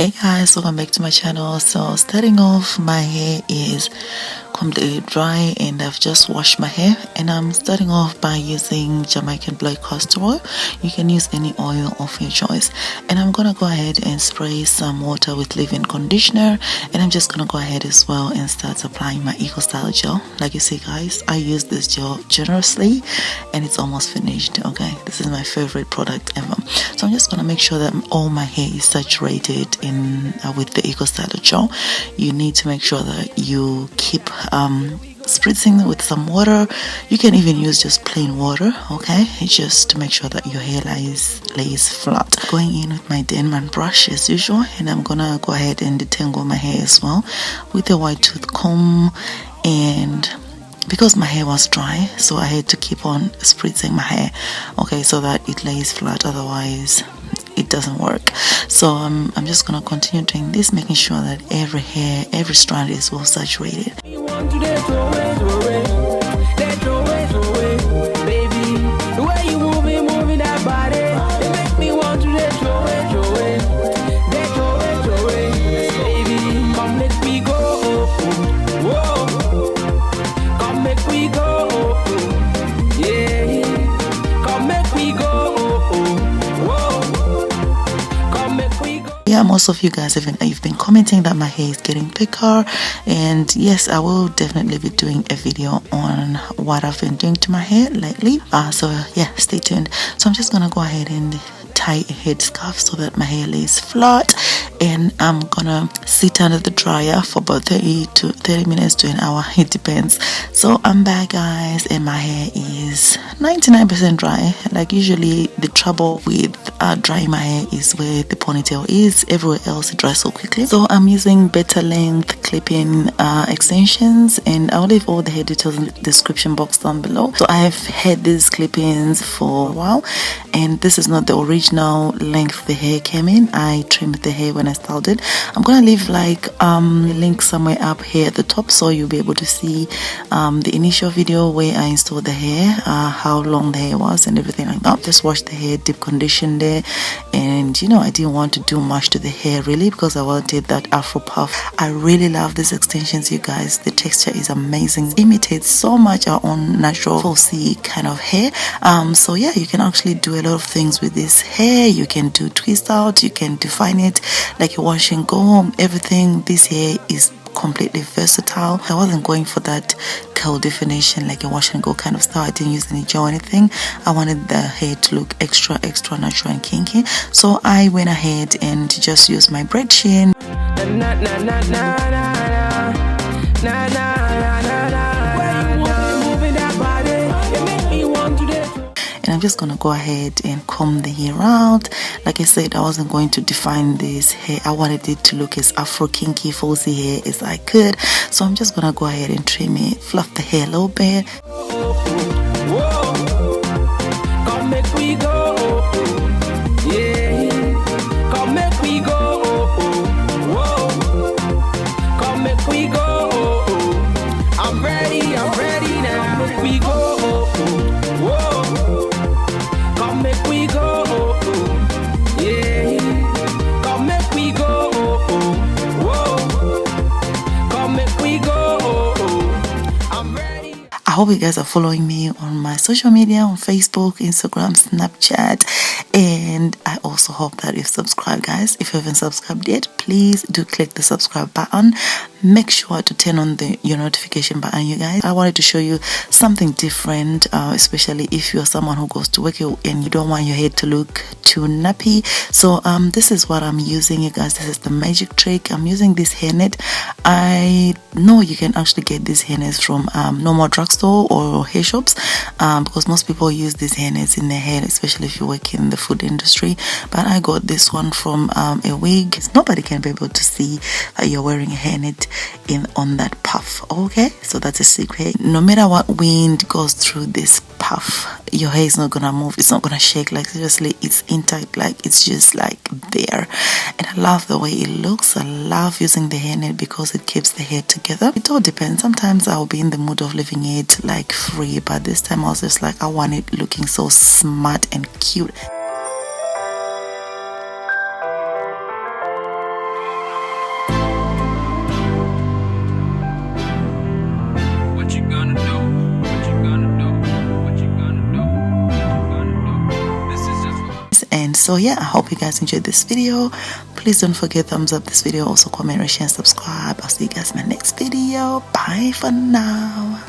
Hey guys, welcome back to my channel. So starting off, my hair is completely dry and I've just washed my hair, and I'm starting off by using Jamaican black castor oil. You can use any oil of your choice, and I'm gonna go ahead and spray some water with leave-in conditioner, and I'm just gonna go ahead as well and start applying my Eco Style gel. Like you see guys, I use this gel generously and it's almost finished. Okay, this is my favorite product ever. So I'm just gonna make sure that all my hair is saturated in with the Eco Style gel. You need to make sure that you keep spritzing with some water. You can even use just plain water, okay, just to make sure that your hair lays flat. Going in with my Denman brush as usual, and I'm gonna go ahead and detangle my hair as well with a wide tooth comb. And because my hair was dry, so I had to keep on spritzing my hair, okay, so that it lays flat, otherwise it doesn't work. So I'm just gonna continue doing this, making sure that every strand is well saturated. Yeah, most of you guys you've been commenting that my hair is getting thicker, and yes, I will definitely be doing a video on what I've been doing to my hair lately. So yeah, stay tuned. So I'm just gonna go ahead and tie a head scarf so that my hair lays flat, and I'm gonna sit under the dryer for about 30 minutes to an hour, it depends. So I'm back guys, and my hair is 99% dry. Like usually the trouble with drying my hair is where the ponytail is. Everywhere else it dries so quickly. So I'm using Betterlength clip-in extensions, and I'll leave all the hair details in the description box down below. So I've had these clip-ins for a while, and this is not the original length the hair came in. I trimmed the hair when I styled it. I'm gonna leave like a link somewhere up here at the top, so you'll be able to see the initial video where I installed the hair, how long the hair was and everything like that. Just washed the hair, deep conditioned there, and you know, I didn't want to do much to the hair really, because I wanted that Afro puff. I really love these extensions, you guys. The texture is amazing. It imitates so much our own natural falsy kind of hair. So yeah, you can actually do a lot of things with this hair. You can do twist out, you can define it like a wash and go, everything. This hair is completely versatile. I wasn't going for that curl definition like a wash and go kind of style. I didn't use any gel or anything. I wanted the hair to look extra natural and kinky, so I went ahead and just used my braid sheen. And I'm just gonna go ahead and comb the hair out. Like I said, I wasn't going to define this hair. I wanted it to look as Afro kinky falsy hair as I could, so I'm just gonna go ahead and trim it, fluff the hair a little bit. I'm ready now. Make we go. Come make we go, yeah. Come make we go, come make we go. I'm ready. I hope you guys are following me on my social media, on Facebook, Instagram, Snapchat, and I also hope that you've subscribed, guys. If you haven't subscribed yet, please do click the subscribe button. Make sure to turn on your notification button, you guys. I wanted to show you something different, especially if you're someone who goes to work and you don't want your hair to look too nappy. So this is what I'm using, you guys. This is the magic trick. I'm using this hairnet. I know you can actually get these hairnets from normal drugstore or hair shops, because most people use these hairnets in their hair, especially if you work in the food industry. But I got this one from a wig. Nobody can be able to see that you're wearing a hairnet on that puff. Okay, so that's a secret. No matter what wind goes through this puff, your hair is not gonna move, it's not gonna shake. Like seriously, it's intact, like it's just like there. And I love the way it looks. I love using the hairnet because it keeps the hair together. It all depends. Sometimes I'll be in the mood of leaving it like free, but this time I was just like, I want it looking so smart and cute. And so yeah, I hope you guys enjoyed this video. Please don't forget thumbs up this video, also comment, share, and subscribe. I'll see you guys in my next video. Bye for now.